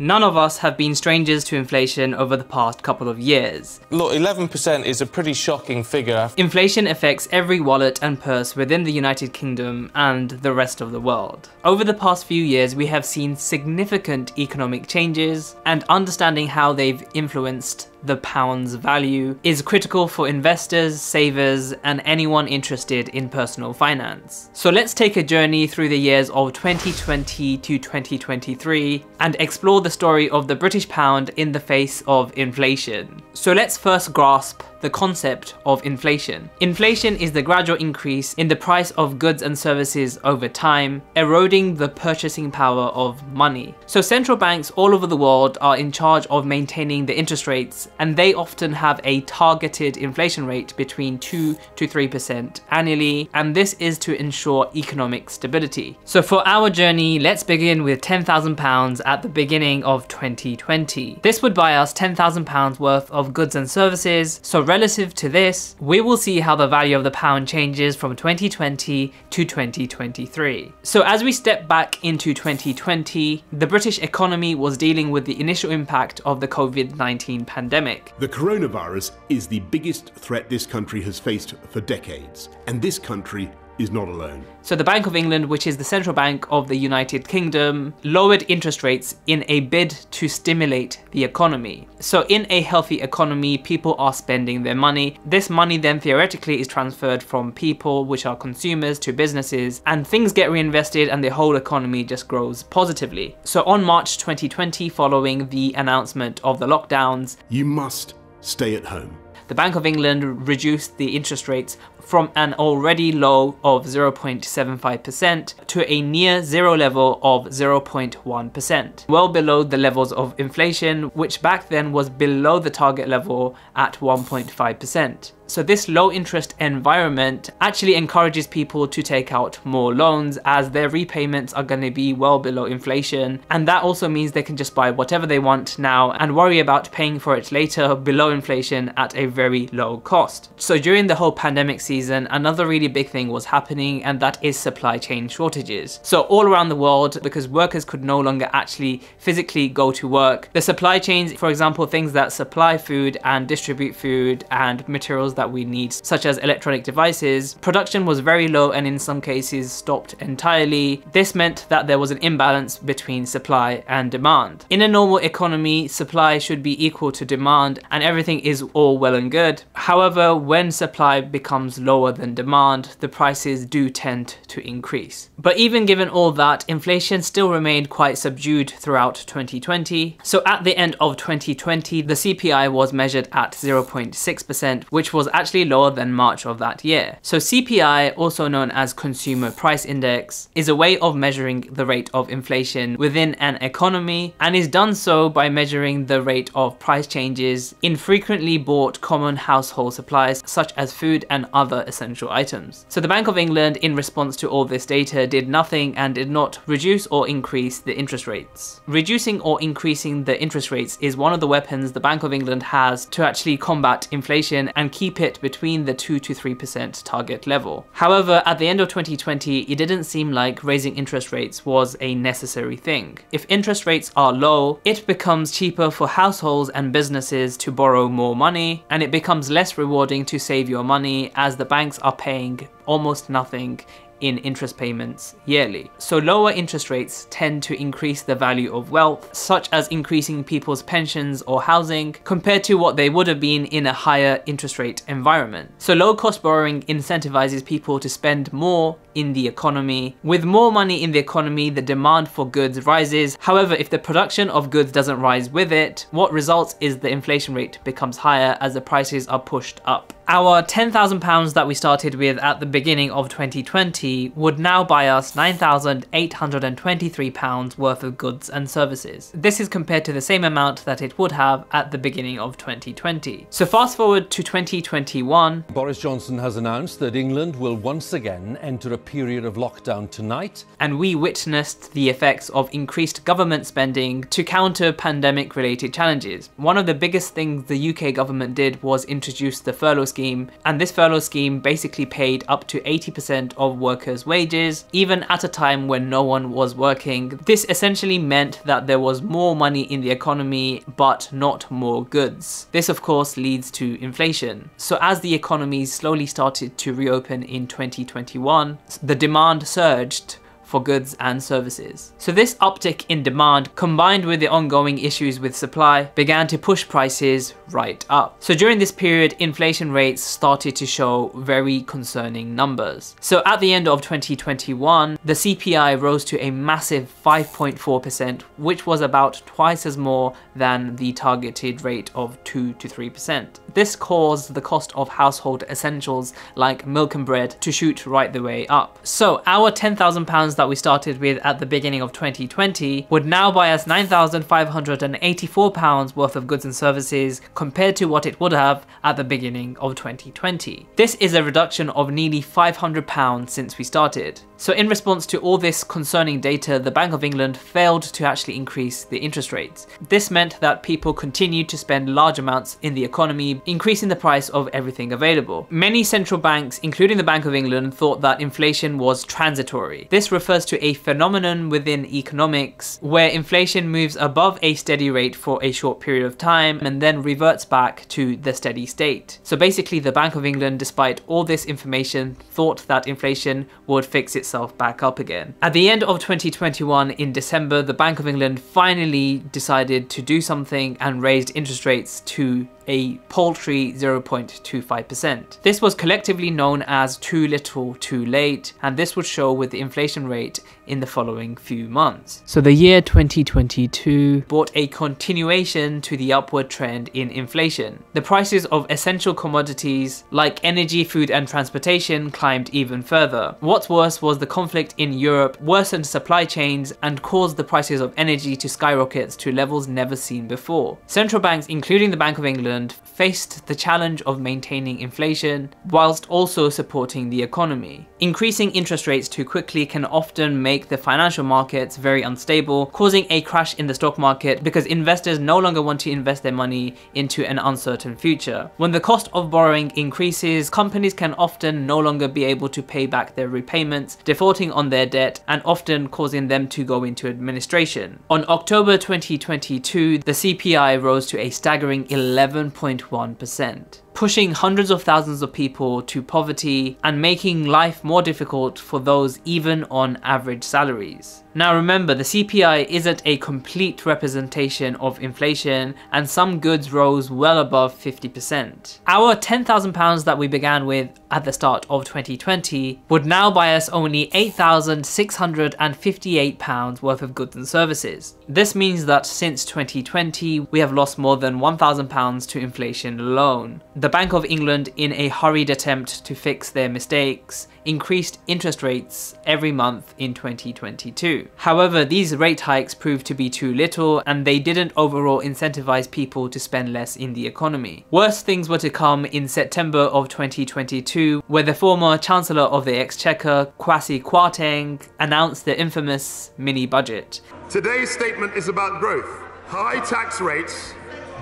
None of us have been strangers to inflation over the past couple of years. Look, 11% is a pretty shocking figure. Inflation affects every wallet and purse within the United Kingdom and the rest of the world. Over the past few years, we have seen significant economic changes, and understanding how they've influenced the pound's value is critical for investors, savers, and anyone interested in personal finance. So let's take a journey through the years of 2020 to 2023 and explore the story of the British pound in the face of inflation. So let's first grasp the concept of inflation. Inflation is the gradual increase in the price of goods and services over time, eroding the purchasing power of money. So central banks all over the world are in charge of maintaining the interest rates, and they often have a targeted inflation rate between 2 to 3% annually, and this is to ensure economic stability. So for our journey, let's begin with £10,000 at the beginning of 2020. This would buy us £10,000 worth of goods and services. So relative to this, we will see how the value of the pound changes from 2020 to 2023. So as we step back into 2020, the British economy was dealing with the initial impact of the COVID-19 pandemic. The coronavirus is the biggest threat this country has faced for decades, and this country is not alone. So the Bank of England, which is the central bank of the United Kingdom, lowered interest rates in a bid to stimulate the economy. So in a healthy economy, people are spending their money. This money then theoretically is transferred from people, which are consumers, to businesses, and things get reinvested and the whole economy just grows positively. So on March 2020, following the announcement of the lockdowns, you must stay at home. The Bank of England reduced the interest rates from an already low of 0.75% to a near zero level of 0.1%, well below the levels of inflation, which back then was below the target level at 1.5%. So this low interest environment actually encourages people to take out more loans, as their repayments are going to be well below inflation, and that also means they can just buy whatever they want now and worry about paying for it later below inflation at a very low cost. So during the whole pandemic season, another really big thing was happening, and that is supply chain shortages. So all around the world, because workers could no longer actually physically go to work, the supply chains, for example, things that supply food and distribute food and materials that we need, such as electronic devices, production was very low and in some cases stopped entirely. This meant that there was an imbalance between supply and demand. In a normal economy, supply should be equal to demand and everything is all well and good. However, when supply becomes lower than demand, the prices do tend to increase. But even given all that, inflation still remained quite subdued throughout 2020. So at the end of 2020, the CPI was measured at 0.6%, which was actually lower than March of that year. So CPI, also known as Consumer Price Index, is a way of measuring the rate of inflation within an economy, and is done so by measuring the rate of price changes in frequently bought common household supplies such as food and other essential items. So the Bank of England, in response to all this data, did nothing and did not reduce or increase the interest rates. Reducing or increasing the interest rates is one of the weapons the Bank of England has to actually combat inflation and keep it between the 2 to 3% target level. However, at the end of 2020, it didn't seem like raising interest rates was a necessary thing. If interest rates are low, it becomes cheaper for households and businesses to borrow more money, and it becomes less rewarding to save your money, as the banks are paying almost nothing in interest payments yearly. So lower interest rates tend to increase the value of wealth, such as increasing people's pensions or housing, compared to what they would have been in a higher interest rate environment. So low cost borrowing incentivizes people to spend more in the economy. With more money in the economy, the demand for goods rises. However, if the production of goods doesn't rise with it, what results is the inflation rate becomes higher as the prices are pushed up. Our £10,000 that we started with at the beginning of 2020 would now buy us £9,823 worth of goods and services. This is compared to the same amount that it would have at the beginning of 2020. So fast forward to 2021. Boris Johnson has announced that England will once again enter a period of lockdown tonight. And we witnessed the effects of increased government spending to counter pandemic related challenges. One of the biggest things the UK government did was introduce the furlough scheme, and this furlough scheme basically paid up to 80% of workers' wages, even at a time when no one was working. This essentially meant that there was more money in the economy, but not more goods. This of course leads to inflation. So as the economy slowly started to reopen in 2021, the demand surged for goods and services. So this uptick in demand, combined with the ongoing issues with supply, began to push prices right up. So during this period, inflation rates started to show very concerning numbers. So at the end of 2021, the CPI rose to a massive 5.4%, which was about twice as more than the targeted rate of 2 to 3%. This caused the cost of household essentials like milk and bread to shoot right the way up. So our £10,000 that we started with at the beginning of 2020 would now buy us £9,584 worth of goods and services compared to what it would have at the beginning of 2020. This is a reduction of nearly £500 since we started. So in response to all this concerning data, the Bank of England failed to actually increase the interest rates. This meant that people continued to spend large amounts in the economy, increasing the price of everything available. Many central banks, including the Bank of England, thought that inflation was transitory. This refers to a phenomenon within economics where inflation moves above a steady rate for a short period of time and then reverts back to the steady state. So basically the Bank of England, despite all this information, thought that inflation would fix itself back up again. At the end of 2021 in December, the Bank of England finally decided to do something and raised interest rates to a paltry 0.25%. This was collectively known as too little too late, and this would show with the inflation rate in the following few months. So the year 2022 brought a continuation to the upward trend in inflation. The prices of essential commodities like energy, food and transportation climbed even further. What's worse was the conflict in Europe worsened supply chains and caused the prices of energy to skyrocket to levels never seen before. Central banks, including the Bank of England, faced the challenge of maintaining inflation whilst also supporting the economy. Increasing interest rates too quickly can often make the financial markets very unstable, causing a crash in the stock market because investors no longer want to invest their money into an uncertain future. When the cost of borrowing increases, companies can often no longer be able to pay back their repayments, defaulting on their debt and often causing them to go into administration. On October 2022, the CPI rose to a staggering 11.1%. pushing hundreds of thousands of people to poverty and making life more difficult for those even on average salaries. Now remember, the CPI isn't a complete representation of inflation, and some goods rose well above 50%. Our £10,000 that we began with at the start of 2020 would now buy us only £8,658 worth of goods and services. This means that since 2020, we have lost more than £1,000 to inflation alone. The Bank of England, in a hurried attempt to fix their mistakes, increased interest rates every month in 2022. However, these rate hikes proved to be too little, and they didn't overall incentivize people to spend less in the economy. Worse things were to come in September of 2022, where the former Chancellor of the Exchequer, Kwasi Kwarteng, announced the infamous mini-budget. Today's statement is about growth. High tax rates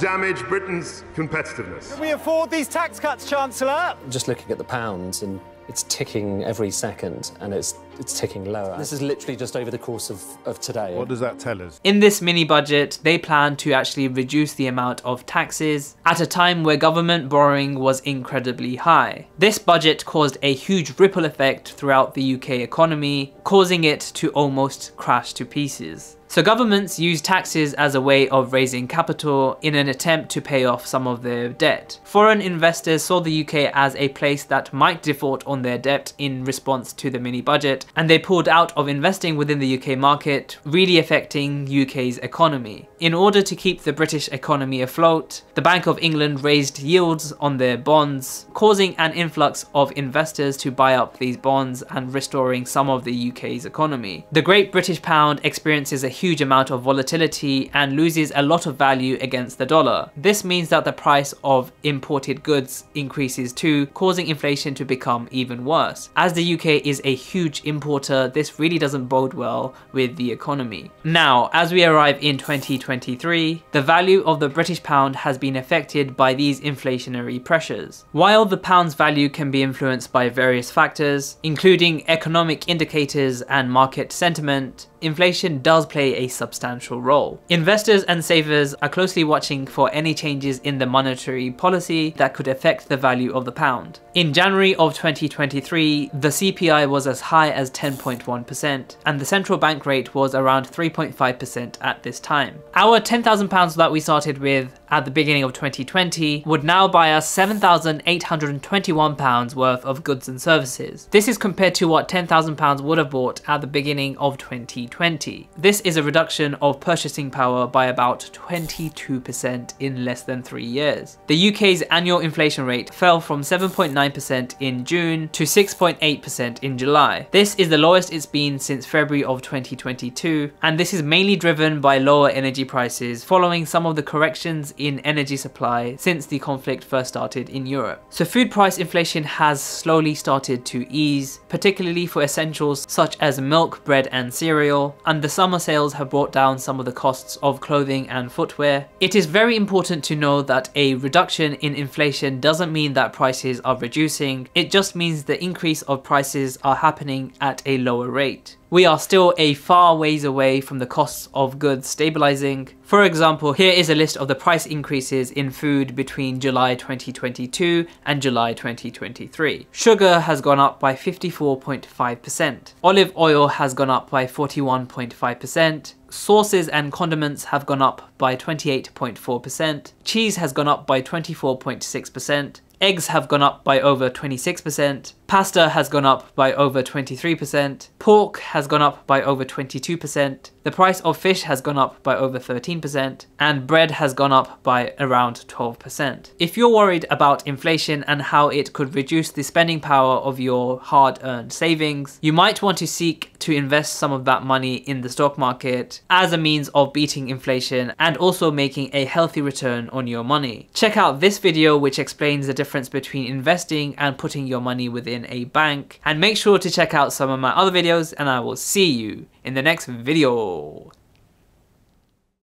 damage Britain's competitiveness. Can we afford these tax cuts, Chancellor? Just looking at the pounds, and it's ticking every second, and it's ticking lower. This is literally just over the course of today. What does that tell us? In this mini budget, they plan to actually reduce the amount of taxes at a time where government borrowing was incredibly high. This budget caused a huge ripple effect throughout the UK economy, causing it to almost crash to pieces. So governments use taxes as a way of raising capital in an attempt to pay off some of their debt. Foreign investors saw the UK as a place that might default on their debt in response to the mini budget, market, and they pulled out of investing within the UK market, really affecting UK's economy. In order to keep the British economy afloat, the Bank of England raised yields on their bonds, causing an influx of investors to buy up these bonds and restoring some of the UK's economy. The Great British Pound experiences a huge amount of volatility and loses a lot of value against the dollar. This means that the price of imported goods increases too, causing inflation to become even worse. As the UK is a huge importer, this really doesn't bode well with the economy. Now, as we arrive in 2023, the value of the British pound has been affected by these inflationary pressures. While the pound's value can be influenced by various factors, including economic indicators and market sentiment, inflation does play a substantial role. Investors and savers are closely watching for any changes in the monetary policy that could affect the value of the pound. In January of 2023, the CPI was as high as 10.1%, and the central bank rate was around 3.5% at this time. Our £10,000 that we started with at the beginning of 2020 would now buy us £7,821 worth of goods and services. This is compared to what £10,000 would have bought at the beginning of 2020. This is a reduction of purchasing power by about 22% in less than 3 years. The UK's annual inflation rate fell from 7.9% in June to 6.8% in July. This is the lowest it's been since February of 2022, and this is mainly driven by lower energy prices following some of the corrections in energy supply since the conflict first started in Europe. So food price inflation has slowly started to ease, particularly for essentials such as milk, bread and cereal, and the summer sales have brought down some of the costs of clothing and footwear. It is very important to know that a reduction in inflation doesn't mean that prices are reducing, it just means the increase of prices are happening at a lower rate. We are still a far ways away from the costs of goods stabilizing. For example, here is a list of the price increases in food between July 2022 and July 2023. Sugar has gone up by 54.5%. Olive oil has gone up by 41.5%. Sauces and condiments have gone up by 28.4%. Cheese has gone up by 24.6%. Eggs have gone up by over 26%. Pasta has gone up by over 23%. Pork has gone up by over 22%. The price of fish has gone up by over 13%. And bread has gone up by around 12%. If you're worried about inflation and how it could reduce the spending power of your hard-earned savings, you might want to seek to invest some of that money in the stock market as a means of beating inflation and also making a healthy return on your money. Check out this video which explains the difference between investing and putting your money within a bank, and make sure to check out some of my other videos, and I will see you in the next video.